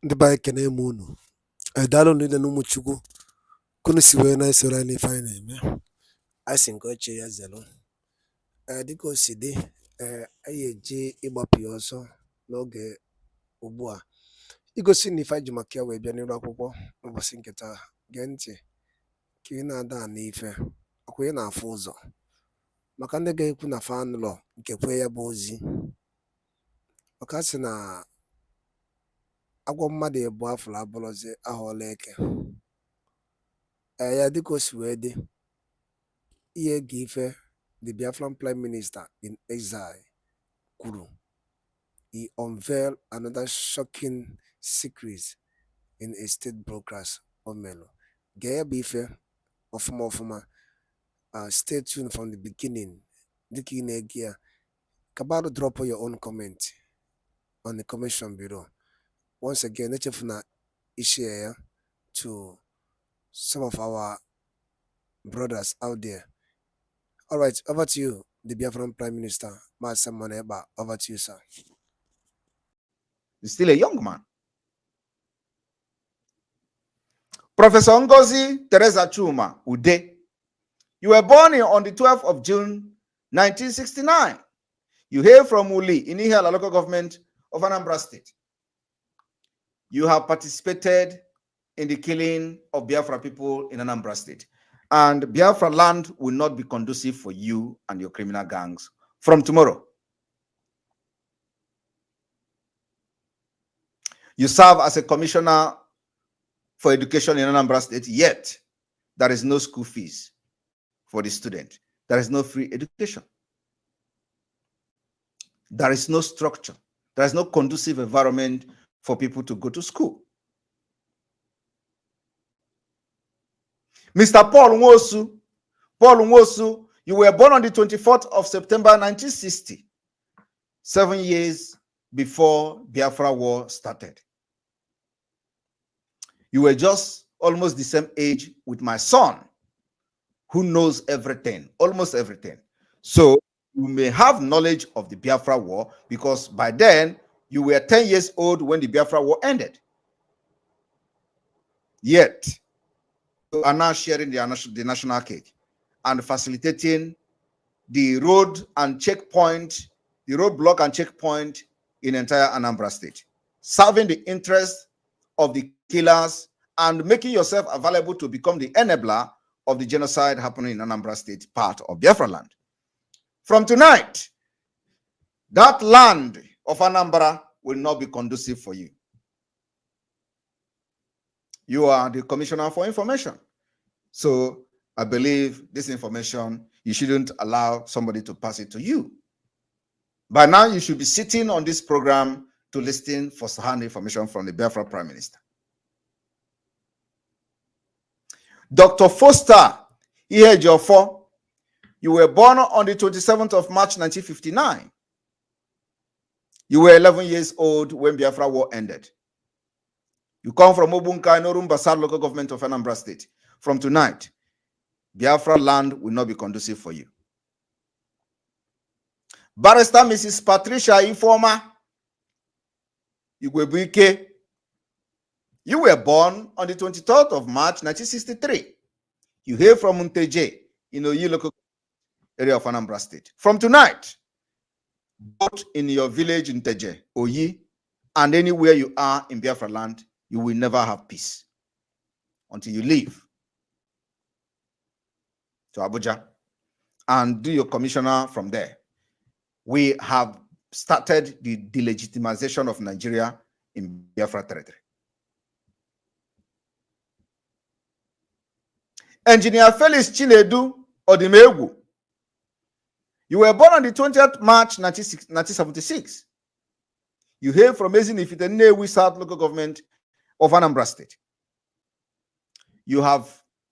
ndị be anyị kene m unu. Daalụ ndị n'ụmụ Chukwu kunu si wee na-esoro anyị n'ife anyị na-eme. Anyị si nke ochie ya zelu. Dịka o si dị, anyị eji ịgbapụ ya ọsọ n'oge ugbu a igosi na ife anyị ji maka ya wee bịa n'iru akwụkwọ n'ụbọchị nke taa. Gee ntị ka ị na-ada n'ife ọkwa ị na-afụ ụzọ, maka ndị ga-ekwu na fanụlọ nke kwe ya bụ ozi. Maka sị na agwọ mmadụ ebu afụrụ abụrụzi aghọọla eke. Ya dịka o si wee dị, ihe ga ife the Biafran Prime Minister in exile kwuru. He unveiled another shocking secret in a state broadcast omelo. Gee ya bụ ife ọfụma ọfụma. Stay tuned from the beginning. Dịka ị na-ege ya, kabado drop your own comment on the commission bureau. Once again, echefuna ishare ya to some of our brothers out there. All right, over to you, the Biafran Prime Minister, Master Maneba. Over to you, sir. He's still a young man. Professor Ngozi Teresa Chuma Ude, you were born on the 12th of June, 1969. You hail from Uli in Ihiala local government of Anambra State. You have participated in the killing of Biafra people in Anambra State. And Biafra land will not be conducive for you and your criminal gangs from tomorrow. You serve as a commissioner for education in Anambra State, yet there is no school fees for the student. There is no free education. There is no structure. There is no conducive environment for people to go to school. Mr. Paul Nwosu, you were born on the 24th of September 1960, 7 years before Biafra war started. You were just almost the same age with my son, who knows everything, almost everything. So you may have knowledge of the Biafra war because by then you were 10 years old when the Biafra war ended. Yet, you are now sharing the national cake and facilitating the road and checkpoint, the roadblock and checkpoint in entire Anambra State, serving the interest of the killers and making yourself available to become the enabler of the genocide happening in Anambra State, part of Biafra land. From tonight, that land of Anambra will not be conducive for you. You are the Commissioner for Information. So I believe this information, you shouldn't allow somebody to pass it to you. By now, you should be sitting on this program to listen for hand information from the Biafra Prime Minister. Dr. Foster Ihejiofor, you were born on the 27th of March, 1959. You were 11 years old when Biafra war ended. You come from Obunka, Norumba, South local government of Anambra State. From tonight, Biafra land will not be conducive for you. Barrister Mrs. Patricia Ifoma Igwebuike, you were born on the 23rd of March, 1963. You hail from Munteje in Oyi local area of Anambra State. From tonight, both in your village in Teje, Oyi, and anywhere you are in Biafra land, you will never have peace until you leave to Abuja and do your commissioner from there. We have started the delegitimization of Nigeria in Biafra territory. Engineer Felix Chinedu Odimegu, you were born on the 20th March 1976. You hail from Ezinifite Nnewi South local government of Anambra State. You have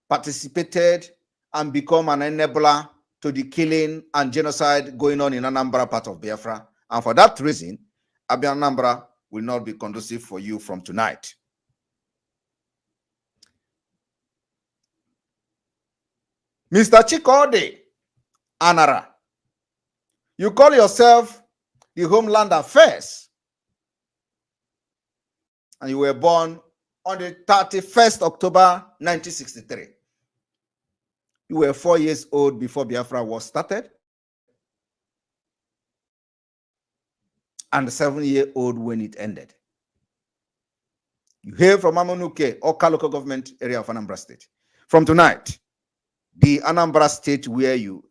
participated and become an enabler to the killing and genocide going on in Anambra, part of Biafra. And for that reason, Anambra will not be conducive for you from tonight. Mr. Chikode Anara, you call yourself the Homeland Affairs. and you were born on the 31st October 1963. You were 4 years old before Biafra was started, and 7-year-old when it ended. You hail from Amonuke, Oka local government area of Anambra State. From tonight, the Anambra State where you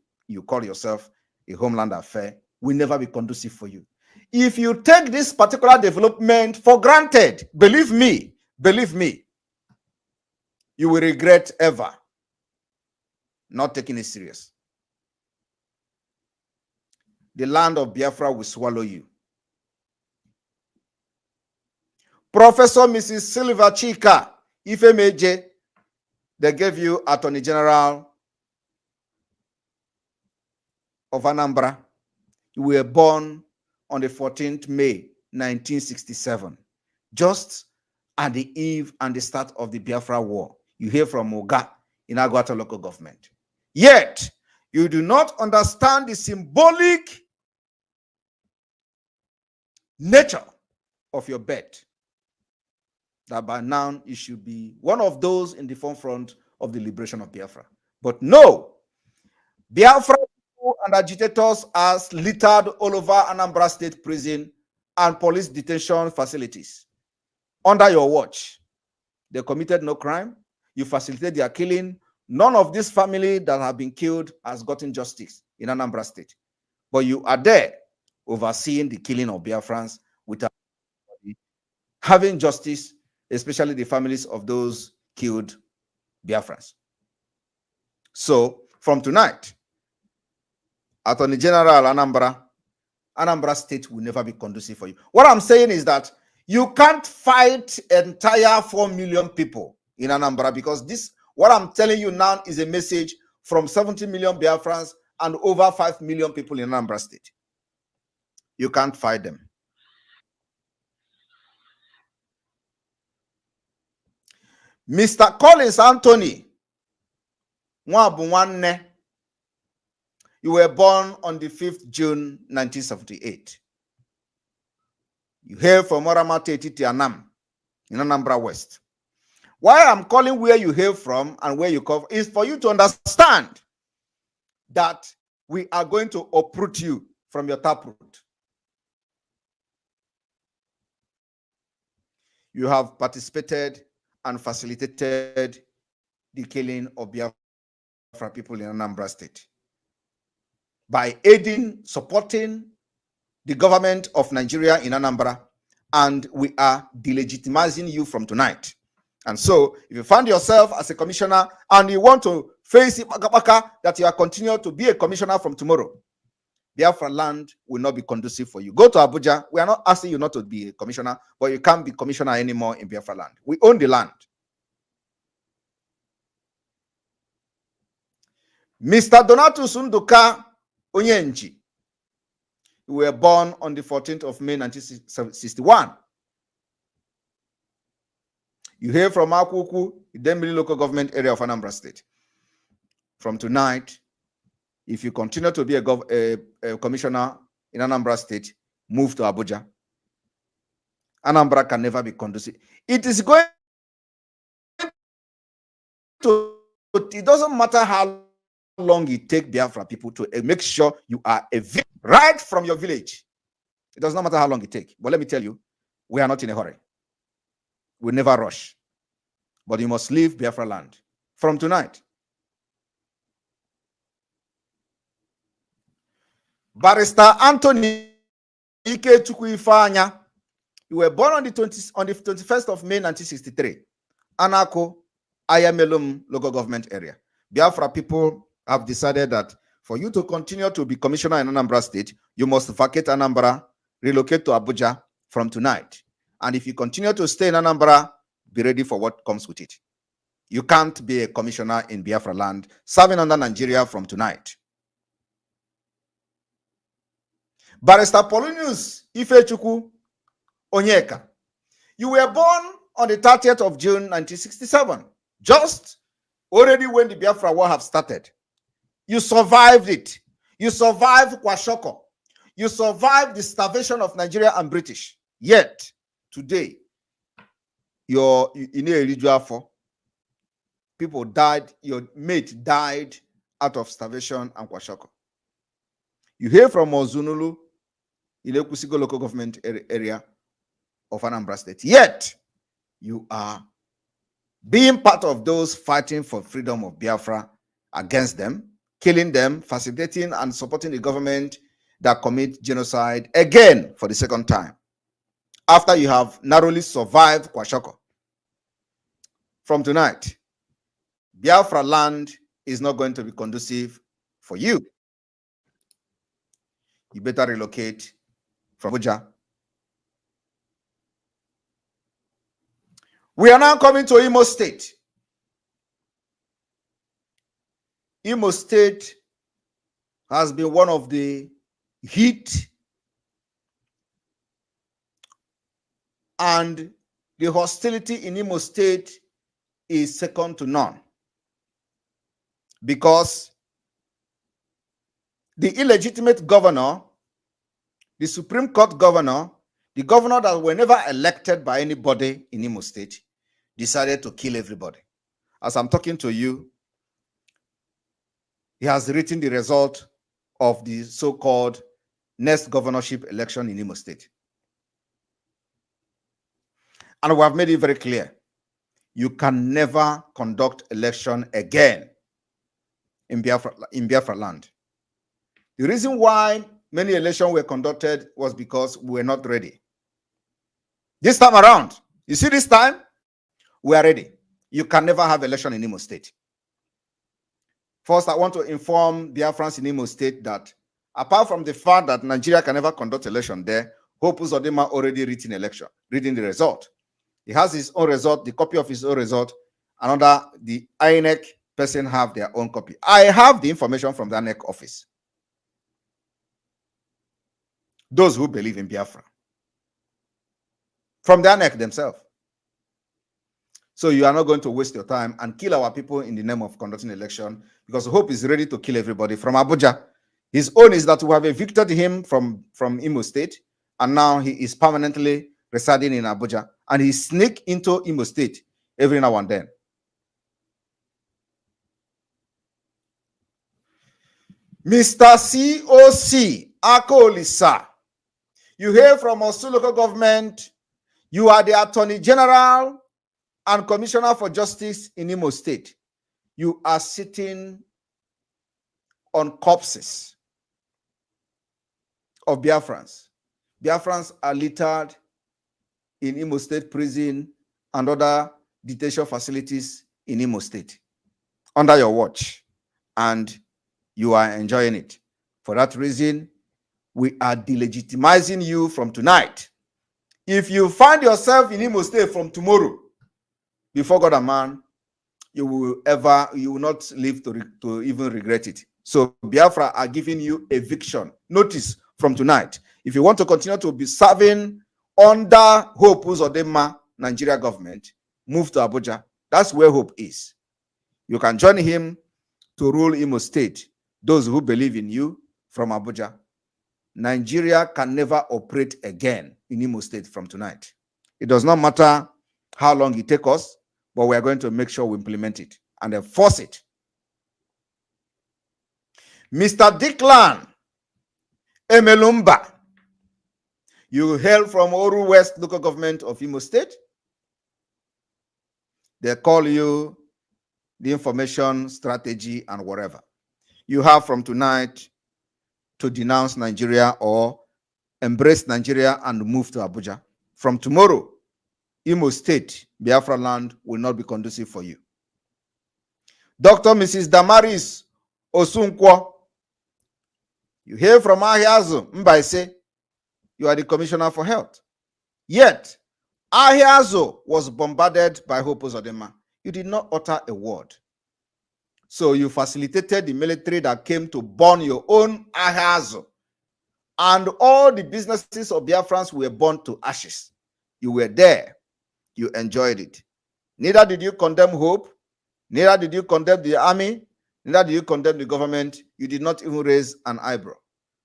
call yourself a homeland affair will never be conducive for you. If you take this particular development for granted, believe me, you will regret ever not taking it serious. The land of Biafra will swallow you. Professor Mrs. Silva Chika Ifemeje, they gave you Attorney General of Anambra. You were born on the 14th May 1967, just at the eve and the start of the Biafra War. You hear from Oga in Agwata local government. Yet, you do not understand the symbolic nature of your birth, that by now you should be one of those in the forefront of the liberation of Biafra. But no, Biafra and agitators are littered all over Anambra State prison and police detention facilities. Under your watch, they committed no crime. You facilitated their killing. None of this family that have been killed has gotten justice in Anambra State. But you are there overseeing the killing of Biafrans without having justice, especially the families of those killed Biafrans. So, from tonight, Attorney General Anambra State will never be conducive for you. What I'm saying is that you can't fight entire 4 million people in Anambra, because this, what I'm telling you now, is a message from 70 million Biafrans and over 5 million people in Anambra State. You can't fight them. Mr. Collins Anthony Nwabunwanne, you were born on the 5th June 1978. You hail from Oramate Titianam in Anambra West. Why I'm calling where you hail from and where you come is for you to understand that we are going to uproot you from your taproot. You have participated and facilitated the killing of Biafra people in Anambra State by aiding, supporting the government of Nigeria in Anambra, and we are delegitimizing you from tonight. And so, if you find yourself as a commissioner and you want to face it, that you are continuing to be a commissioner from tomorrow, Biafra land will not be conducive for you. Go to Abuja. We are not asking you not to be a commissioner, but you can't be commissioner anymore in Biafra land. We own the land. Mr. Donatus Nduka Onyenji, you were born on the 14th of May 1961. You hail from Akuku, Idemili local government area of Anambra State. From tonight, if you continue to be a commissioner in Anambra State, move to Abuja. Anambra can never be conducive. It is going to, it doesn't matter how long it takes Biafra people to make sure you are right from your village. It does not matter how long it takes. But let me tell you, we are not in a hurry. We never rush. But you must leave Biafra land from tonight. Barrister Anthony Ikechukwu Ifeanya, you were born on the 21st of May 1963. Anako, Ayamelum local government area. Biafra people have decided that for you to continue to be commissioner in Anambra State, you must vacate Anambra, relocate to Abuja from tonight. And if you continue to stay in Anambra, be ready for what comes with it. You can't be a commissioner in Biafra land serving under Nigeria from tonight. Barrister Polonius Ifechukwu Onyeka, you were born on the 30th of June 1967, just already when the Biafra war have started. You survived it. You survived Kwashoko. You survived the starvation of Nigeria and British. Yet, today, your for people died, your mate died out of starvation and kwashoko. You hear from Ozunulu, Ilekusigo local government area of Anambra State. Yet, you are being part of those fighting for freedom of Biafra against them, killing them, facilitating and supporting the government that commit genocide again for the second time, after you have narrowly survived Kwashoko. From tonight, Biafra land is not going to be conducive for you. You better relocate from Abuja. We are now coming to Imo State. Imo State has been one of the heat and the hostility in Imo State is second to none, because the illegitimate governor, the Supreme Court governor, the governor that were never elected by anybody in Imo State, decided to kill everybody. As I'm talking to you, he has written the result of the so-called next governorship election in Imo State. And we have made it very clear, you can never conduct election again in Biafra land. The reason why many elections were conducted was because we were not ready. This time around, you see this time, we are ready. You can never have election in Imo State. First, I want to inform Biafrans in Imo State that apart from the fact that Nigeria can never conduct election there, Hope Uzodinma already written the result. He has his own result, the copy of his own result. The INEC person have their own copy. I have the information from the INEC office. Those who believe in Biafra. From the INEC themselves. So you are not going to waste your time and kill our people in the name of conducting election, because Hope is ready to kill everybody from Abuja. His own is that we have evicted him from Imo State, and now he is permanently residing in Abuja, and he sneak into Imo State every now and then. Mr. COC Akolisa, you hear from Osun local government, you are the Attorney General and Commissioner for Justice in Imo State. You are sitting on corpses of Biafrans. Biafrans are littered in Imo State prison and other detention facilities in Imo State under your watch, and you are enjoying it. For that reason, we are delegitimizing you from tonight. If you find yourself in Imo State from tomorrow, before God and man, you will not live to even regret it. So Biafra are giving you eviction notice from tonight. If you want to continue to be serving under Hope Uzodinma Nigeria government, move to Abuja. That's where Hope is. You can join him to rule Imo State. Those who believe in you from Abuja. Nigeria can never operate again in Imo State from tonight. It does not matter how long it takes us, but we are going to make sure we implement it and enforce it. Mr. Declan Emelumba, you hail from Oru West local government of Imo State. They call you the information strategy and whatever. You have from tonight to denounce Nigeria or embrace Nigeria and move to Abuja. From tomorrow, Imo State, Biafra land will not be conducive for you. Dr. Mrs. Damaris Osunkwo, you hear from Ahiazu Mbaise, you are the Commissioner for Health. Yet, Ahiazu was bombarded by Hope Uzodinma. You did not utter a word. So you facilitated the military that came to burn your own Ahiazu. And all the businesses of Biafrans were burned to ashes. You were there. You enjoyed it. Neither did you condemn Hope. Neither did you condemn the army. Neither did you condemn the government. You did not even raise an eyebrow.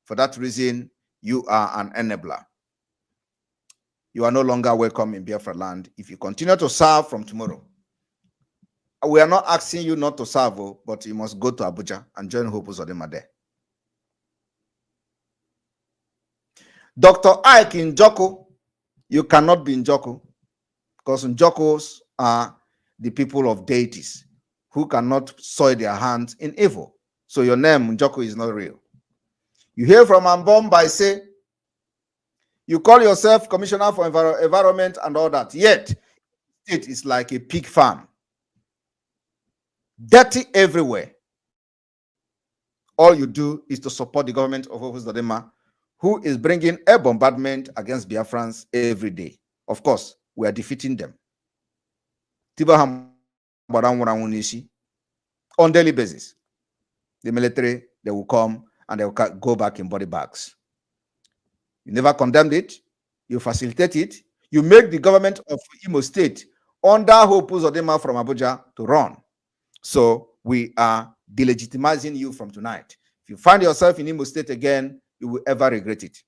For that reason, you are an enabler. You are no longer welcome in Biafra land if you continue to serve from tomorrow. We are not asking you not to serve, but you must go to Abuja and join Hope Uzodinma there. Dr. Ike in Joko, you cannot be in Joko because Njokos are the people of deities who cannot soil their hands in evil. So your name, Njoko, is not real. You hear from Ambomba, say, you call yourself Commissioner for Environment and all that, yet it is like a pig farm. Dirty everywhere. All you do is to support the government of Uzodinma, who is bringing air bombardment against Biafrans every day. Of course, we are defeating them. On daily basis. The military, they will come and they will go back in body bags. You never condemned it. You facilitate it. You make the government of Imo State under Hope Uzodinma from Abuja to run. So we are delegitimizing you from tonight. If you find yourself in Imo State again, you will ever regret it.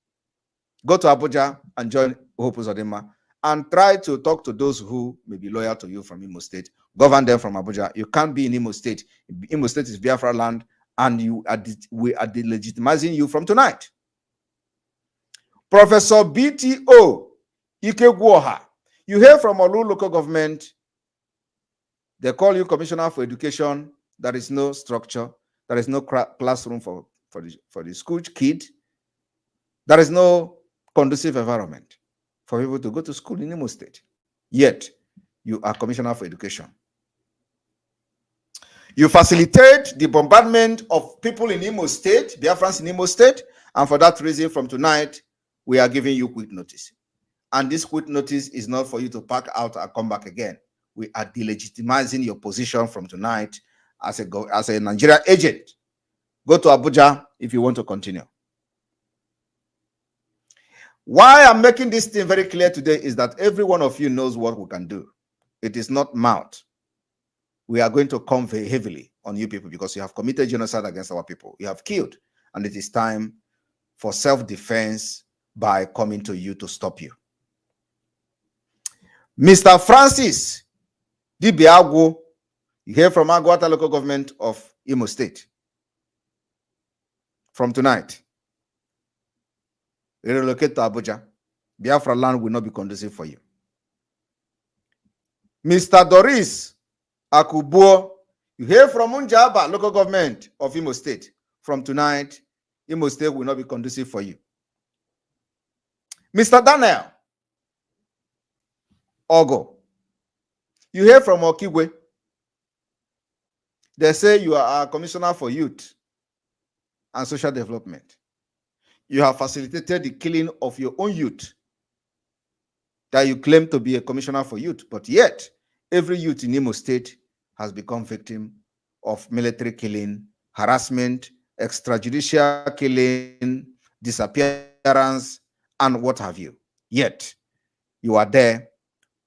Go to Abuja and join Hope Uzodinma and try to talk to those who may be loyal to you from Imo State. Govern them from Abuja. You can't be in Imo State. Imo State is Biafra land, and we are delegitimizing you from tonight. Professor BTO Ikegwoha, you hear from Olu local government. They call you Commissioner for Education. There is no structure. There is no classroom for the school kid. There is no conducive environment for people to go to school in Imo State. Yet, you are Commissioner for Education. You facilitate the bombardment of people in Imo State, Biafrans in Imo State, and for that reason, from tonight, we are giving you quick notice. And this quick notice is not for you to pack out and come back again. We are delegitimizing your position from tonight as a Nigeria agent. Go to Abuja if you want to continue. Why I'm making this thing very clear today is that every one of you knows what we can do. It is not mouth. We are going to come very heavily on you people because you have committed genocide against our people. You have killed, and it is time for self-defense by coming to you to stop you. Mr. Francis Dibiagwo, you hear from Agwata local government of Imo State. From tonight, relocate to Abuja. Biafra land will not be conducive for you. Mr. Doris Akubuo, you hear from Unjaba local government of Imo State. From tonight, Imo State will not be conducive for you. Mr. Daniel Ogo, you hear from Okigwe. They say you are a commissioner for youth and social development. You have facilitated the killing of your own youth that you claim to be a commissioner for youth, but yet every youth in Imo State has become victim of military killing, harassment, extrajudicial killing, disappearance, and what have you. Yet you are there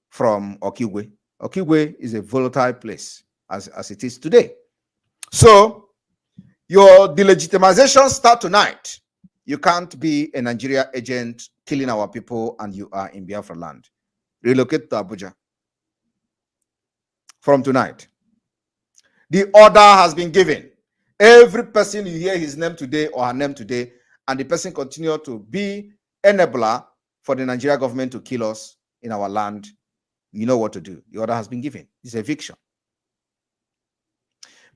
from Okigwe. Okigwe is a volatile place as it is today. So your delegitimization starts tonight. You can't be a Nigeria agent killing our people and you are in Biafra land. Relocate to Abuja from tonight. The order has been given. Every person you hear his name today or her name today, and the person continue to be enabler for the Nigeria government to kill us in our land, you know what to do. The order has been given. It's eviction.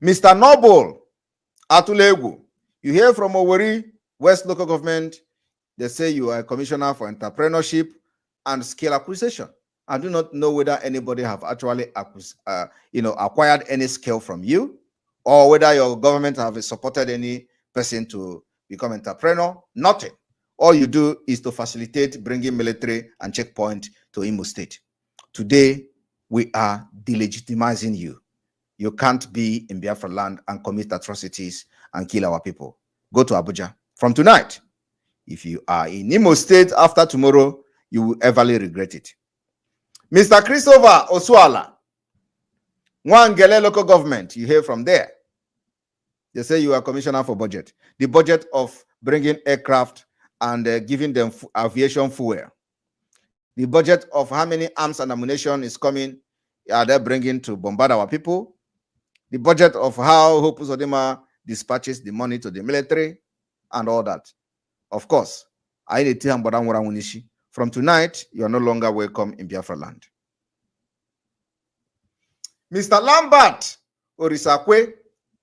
Mr. Noble Atulegu, you hear from Owerri West local government. They say you are a commissioner for entrepreneurship and skill acquisition. I do not know whether anybody have actually acquired any skill from you, or whether your government have supported any person to become entrepreneur. Nothing. All you do is to facilitate bringing military and checkpoint to Imo State. Today, we are delegitimizing you. You can't be in Biafra land and commit atrocities and kill our people. Go to Abuja from tonight. If you are in Imo State after tomorrow, you will everly regret it. Mr. Christopher Osuala, Nwangele local government, you hear from there. They say you are commissioner for budget. The budget of bringing aircraft and giving them aviation fuel. The budget of how many arms and ammunition is coming, are they bringing to bombard our people? The budget of how Hope Uzodinma dispatches the money to the military and all that. Of course, from tonight, you are no longer welcome in Biafra land. Mr. Lambert Orisakwe,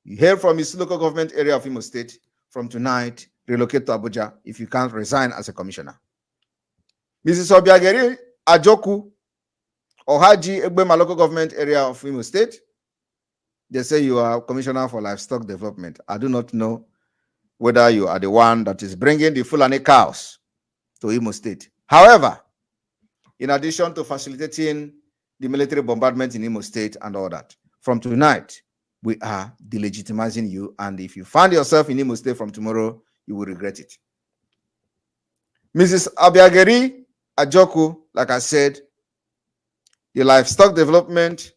you hear from his local government area of Imo State. From tonight, relocate to Abuja if you can't resign as a commissioner. Mrs. Obiageri Ajoku, Ohaji Egbema local government area of Imo State. They say you are commissioner for livestock development. I do not know whether you are the one that is bringing the Fulani cows to Imo State. However, in addition to facilitating the military bombardment in Imo State and all that, from tonight, we are delegitimizing you. And if you find yourself in Imo State from tomorrow, you will regret it. Mrs. Obiageri Ajoku, like I said, the livestock development,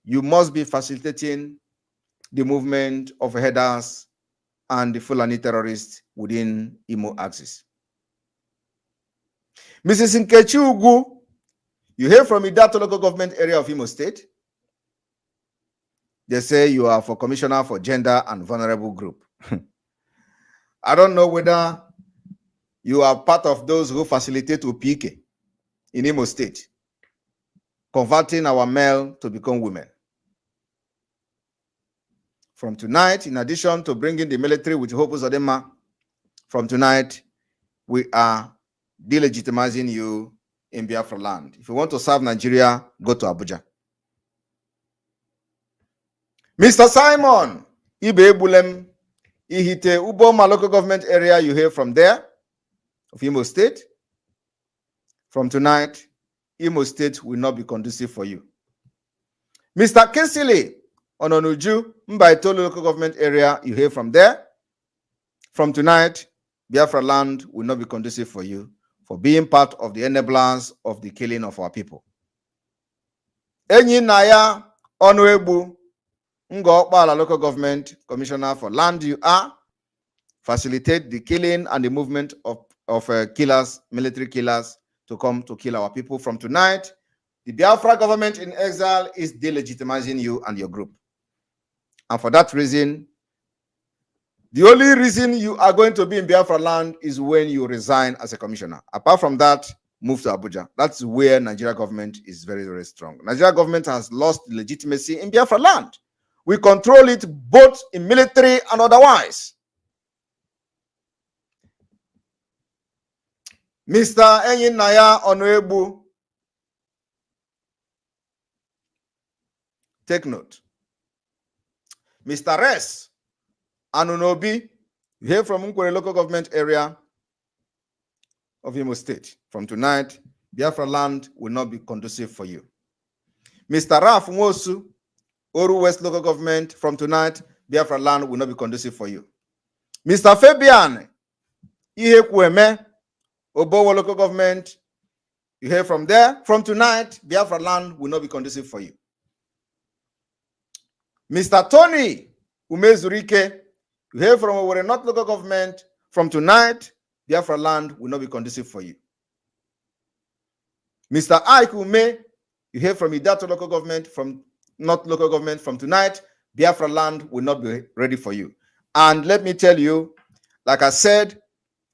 you must be facilitating the movement of headers and the Fulani terrorists within Imo axis. Mrs. Nkechi Ugu, you hear from Idato local government area of Imo State. They say you are for commissioner for gender and vulnerable group. I don't know whether you are part of those who facilitate UPK in Imo State, converting our male to become women. From tonight, in addition to bringing the military with Hope Uzodinma, from tonight, we are delegitimizing you in Biafra land. If you want to serve Nigeria, go to Abuja. Mr. Simon Ibe Bulem Ihite Uboma local government area, you hear from there, of Imo State. From tonight, Imo State will not be conducive for you. Mr. Kesile Ononuju Mbaitolo local government area, you hear from there. From tonight, Biafra land will not be conducive for you for being part of the enablers of the killing of our people. Enyi Naya Onwebu Ngokpala local government commissioner for land, you are facilitate the killing and the movement of killers, military killers, to come to kill our people. From tonight, the Biafra government in exile is delegitimizing you and your group. And for that reason, the only reason you are going to be in Biafra land is when you resign as a commissioner. Apart from that, move to Abuja. That's where Nigeria government is very, very strong. Nigeria government has lost legitimacy in Biafra land. We control it both in military and otherwise. Mr. Enyin Naya Onwebu, take note. Mr. Res Anunobi, you hear from Nkwere local government area of Imo State. From tonight, Biafra land will not be conducive for you. Mr. Raf Nwosu, Oru West local government, from tonight, Biafra land will not be conducive for you. Mr. Fabian Ihekweme, Obowo local government, you hear from there. From tonight, Biafra land will not be conducive for you. Mr. Tony Umezurike, you hear from Owerri North local government. From tonight, Biafra land will not be conducive for you. Mr. Ike Ume, you hear from Idato local government, from North local government. From tonight, Biafra land will not be ready for you. And let me tell you, like I said,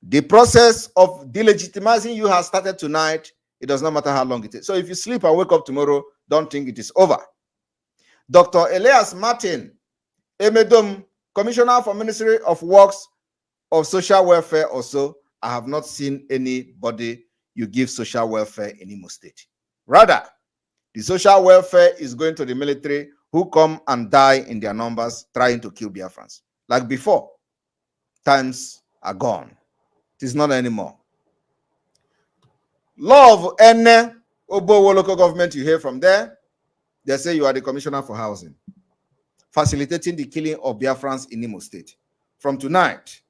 the process of delegitimizing you has started tonight. It does not matter how long it is. So if you sleep and wake up tomorrow, don't think it is over. Dr. Elias Martin Emedom, Commissioner for Ministry of Works of Social Welfare also, I have not seen anybody you give social welfare in Imo State. Rather, the social welfare is going to the military who come and die in their numbers trying to kill Biafrans. Like before, times are gone. It is not anymore. Love Ene Obowo local government, you hear from there. They say you are the commissioner for housing, facilitating the killing of Biafrans in Imo State. From tonight,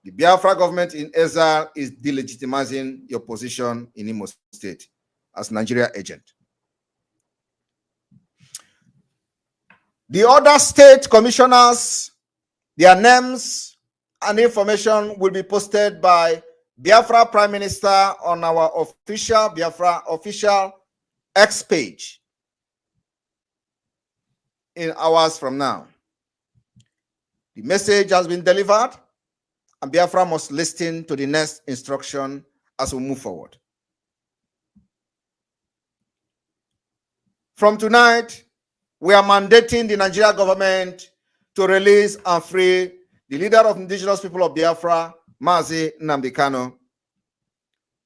the Biafra government in exile is delegitimizing your position in Imo State as Nigeria agent. The other state commissioners, their names and information will be posted by Biafra Prime Minister on our official Biafra official X page in hours from now. The message has been delivered, and Biafra must listen to the next instruction as we move forward. From tonight, we are mandating the Nigeria government to release and free the leader of indigenous people of Biafra, Mazi Nnamdi Kanu,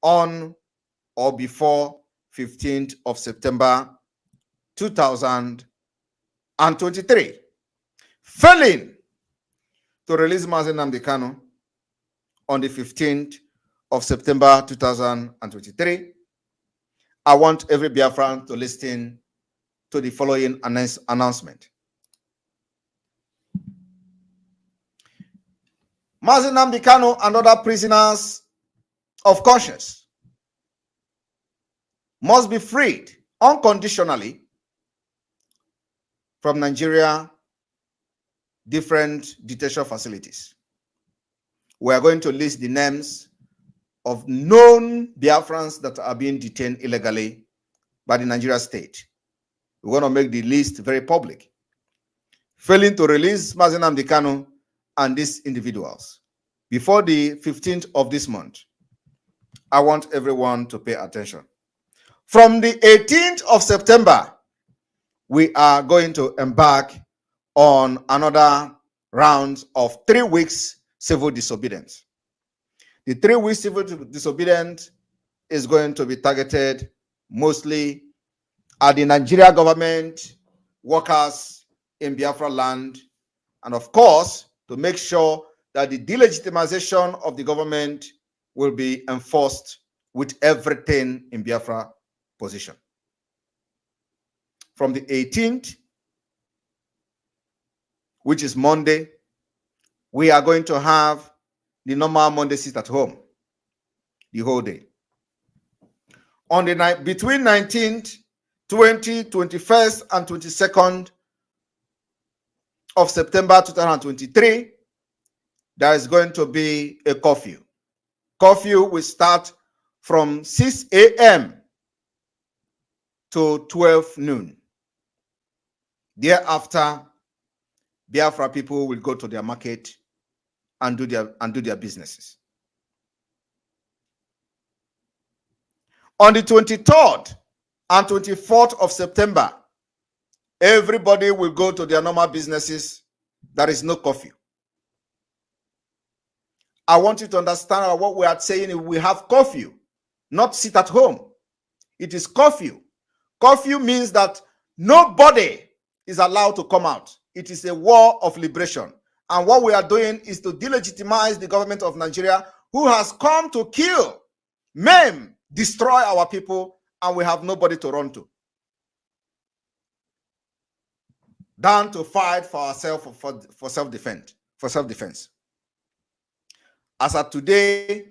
on or before 15th of September 2023. Failing to release Mazi Nnamdi Kanu on the 15th of September 2023, I want every Biafran to listen to the following announcement. Mazi Nnamdi Kanu and other prisoners of conscience must be freed unconditionally from Nigeria different detention facilities. We are going to list the names of known Biafrans that are being detained illegally by the Nigeria state. We want to make the list very public. Failing to release Mazi Nnamdi Kanu and these individuals before the 15th of this month, I want everyone to pay attention. From the 18th of September, we are going to embark on another round of 3 weeks civil disobedience. The 3 weeks civil disobedience is going to be targeted mostly at the Nigeria government, workers in Biafra land, and of course, to make sure that the delegitimization of the government will be enforced with everything in Biafra position. From the 18th, which is Monday, we are going to have the normal Monday sit at home the whole day. On the night between 19th, 20, 21st, and 22nd of September 2023, there is going to be a curfew. Curfew will start from 6 a.m. to 12 noon. Thereafter, Biafra people will go to their market and do their businesses. On the 23rd and 24th of September, everybody will go to their normal businesses. There is no curfew. I want you to understand what we are saying. We have curfew, not sit at home. It is curfew. Curfew means that nobody is allowed to come out. It is a war of liberation. And what we are doing is to delegitimize the government of Nigeria, who has come to kill, maim, destroy our people, and we have nobody to run to. Than to fight for ourselves for self-defense. As of today,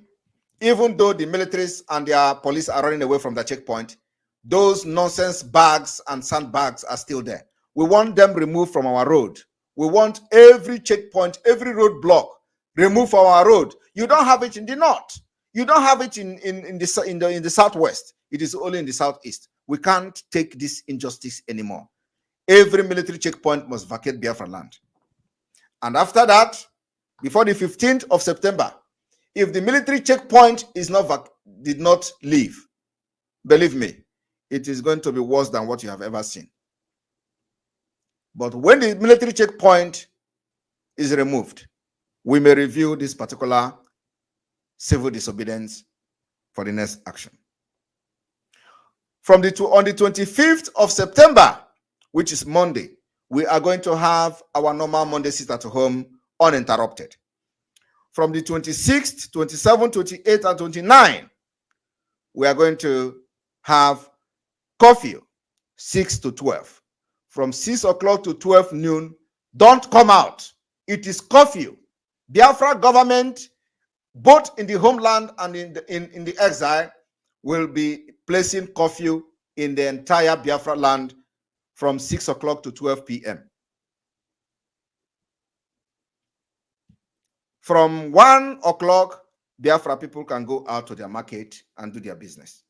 even though the militaries and their police are running away from the checkpoint, those nonsense bags and sandbags are still there. We want them removed from our road. We want every checkpoint, every roadblock removed from our road. You don't have it in the north. You don't have it in the southwest. It is only in the southeast. We can't take this injustice anymore. Every military checkpoint must vacate Biafra land. And after that, before the 15th of September, if the military checkpoint did not leave, believe me, it is going to be worse than what you have ever seen. But when the military checkpoint is removed, we may review this particular civil disobedience for the next action. On the 25th of September, which is Monday, we are going to have our normal Monday sit at home uninterrupted. From the 26th, 27th, 28th, and 29th, we are going to have curfew 6 to 12. From 6 o'clock to 12 noon, don't come out. It is curfew. Biafra government, both in the homeland and in the exile, will be placing curfew in the entire Biafra land from 6 o'clock to 12 p.m. From 1 o'clock Biafra people can go out to their market and do their business.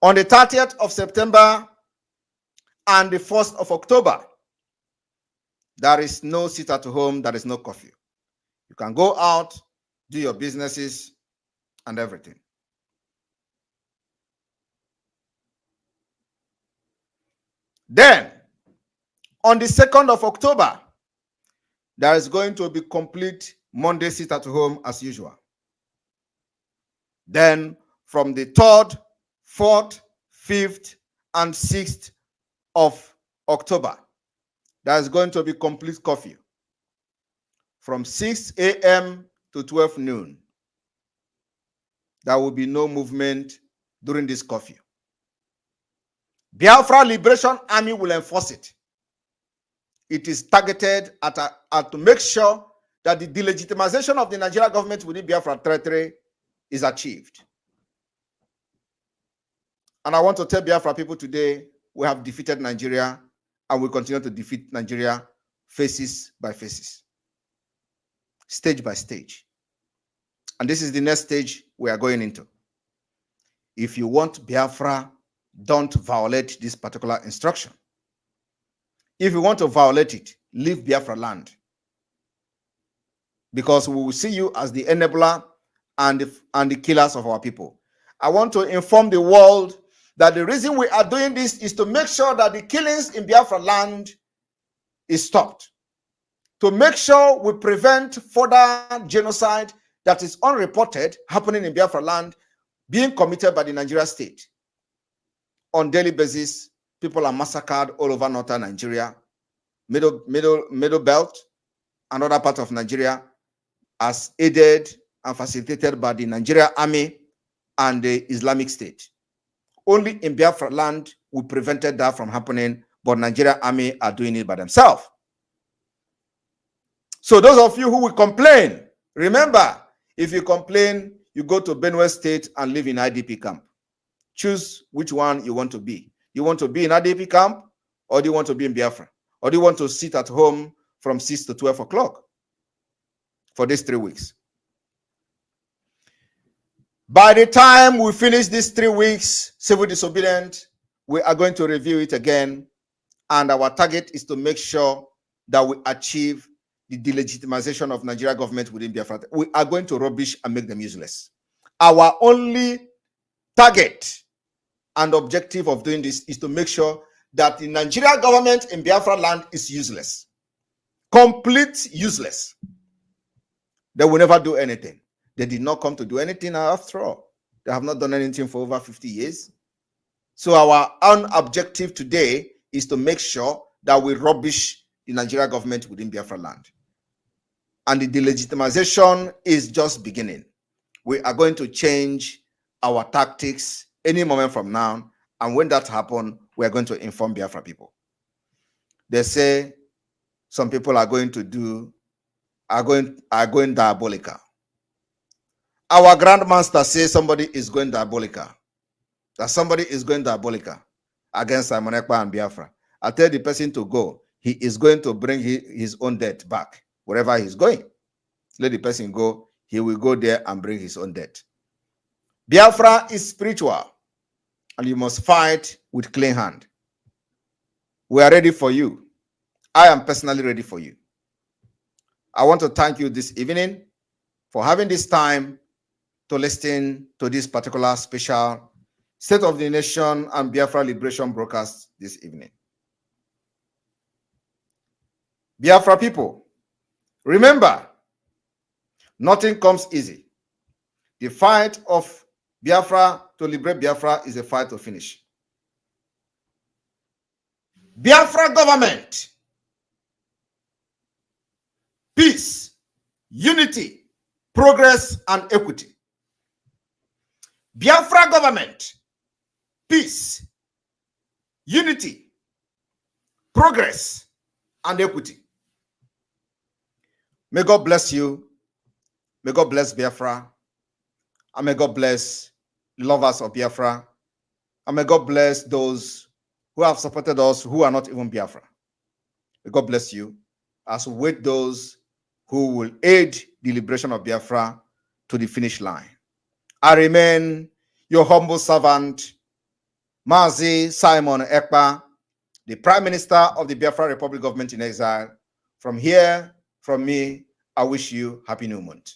On the 30th of September and the 1st of October, there is no sit at home, there is no curfew. You can go out, do your businesses and everything. Then, on the 2nd of October, there is going to be complete Monday sit at home as usual. Then, from the 3rd, 4th, 5th, and 6th of October, there is going to be complete curfew from 6 a.m. to 12 noon. There will be no movement during this curfew. Biafra Liberation Army will enforce it. It is targeted at to make sure that the delegitimization of the Nigerian government within Biafra territory is achieved. And I want to tell Biafra people today, we have defeated Nigeria and we continue to defeat Nigeria phases by phases, stage by stage. And this is the next stage we are going into. If you want Biafra, don't violate this particular instruction. If you want to violate it, leave Biafra land. Because we will see you as the enabler and the killers of our people. I want to inform the world that the reason we are doing this is to make sure that the killings in Biafra land is stopped. To make sure we prevent further genocide that is unreported happening in Biafra land being committed by the Nigeria state. On daily basis, people are massacred all over northern Nigeria, middle belt, and other parts of Nigeria, as aided and facilitated by the Nigeria Army and the Islamic State. Only in Biafra land we prevented that from happening, but Nigeria Army are doing it by themselves. So those of you who will complain, remember, if you complain, you go to Benue State and live in IDP camp. Choose which one you want to be. You want to be in IDP camp, or do you want to be in Biafra? Or do you want to sit at home from 6 to 12 o'clock for these 3 weeks? By the time we finish these 3 weeks, civil disobedience, we are going to review it again. And our target is to make sure that we achieve the delegitimization of Nigeria government within Biafra. We are going to rubbish and make them useless. Our only target and objective of doing this is to make sure that the Nigeria government in Biafra land is useless. Complete useless. They will never do anything. They did not come to do anything after all. They have not done anything for over 50 years. So our own objective today is to make sure that we rubbish the Nigeria government within Biafra land. And the delegitimization is just beginning. We are going to change our tactics any moment from now. And when that happens, we are going to inform Biafra people. They say some people are going diabolical. Our grandmaster says somebody is going diabolical. That somebody is going diabolical against Simon Ekpa and Biafra. I tell the person to go. He is going to bring his own death back wherever he's going. Let the person go. He will go there and bring his own death. Biafra is spiritual, and you must fight with clean hand. We are ready for you. I am personally ready for you. I want to thank you this evening for having this time to listen to this particular special State of the Nation and Biafra Liberation broadcast this evening. Biafra people, remember, nothing comes easy. The fight of Biafra to liberate Biafra is a fight to finish. Biafra government, peace, unity, progress, and equity. Biafra government, peace, unity, progress, and equity. May God bless you. May God bless Biafra. And may God bless lovers of Biafra. And may God bless those who have supported us who are not even Biafra. May God bless you as we wait those who will aid the liberation of Biafra to the finish line. I remain your humble servant, Mazi Simon EKPA, the Prime Minister of the Biafra Republic Government in Exile. From here, from me, I wish you happy new month.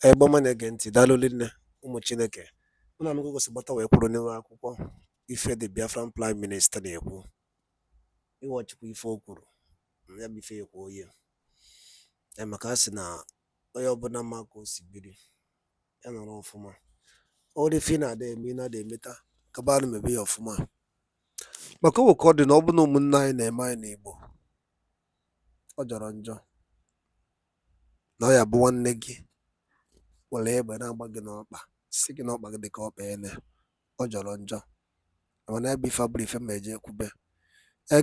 Egboma na-ege ntị daalụ nne ụmụ Chineke. Mụ na m gosi gbata wee kwuru n'ime akwụkwọ ife the Biafran Prime Minister na-ekwu. Ịghọchikwa ife o kwuru, ya bụ ife ekwu oye. Maka a sị na onye ọbụla ma ka o si biri, ya nọrọ ọfụma. Ọ dị ife na-ada eme na-ada emeta ka barụ mebe ya ọfụma. Maka o ka ọ dị na ọ bụ na ụmụnne anyị na-eme anyị n'Igbo, ọ jọrọ njọ na ọ ya bụ nwanne gị were egbe na-agba gị n'ọkpa si gị n'ọkpa gị dị ka ọkpa ene. Ọ jọrọ njọ mana ebe ife abụrụ ife ma eje ekwube.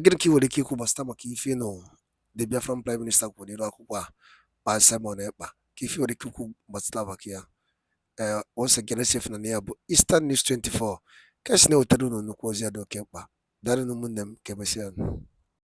Gịnị ka ị nwere ike ikwu gbasara maka ife nụ the Biafran Prime Minister kwuru n'iru akwụkwọ a pa Simon Ekpa, ka ife nwere ike ikwu gbasara maka ya? Once again, let's say na ya bụ Eastern News 24 ka esi na-ewetara unu nnukwu ozi ya dị oke mkpa. Daalụ ụmụnne m, ka emesịa.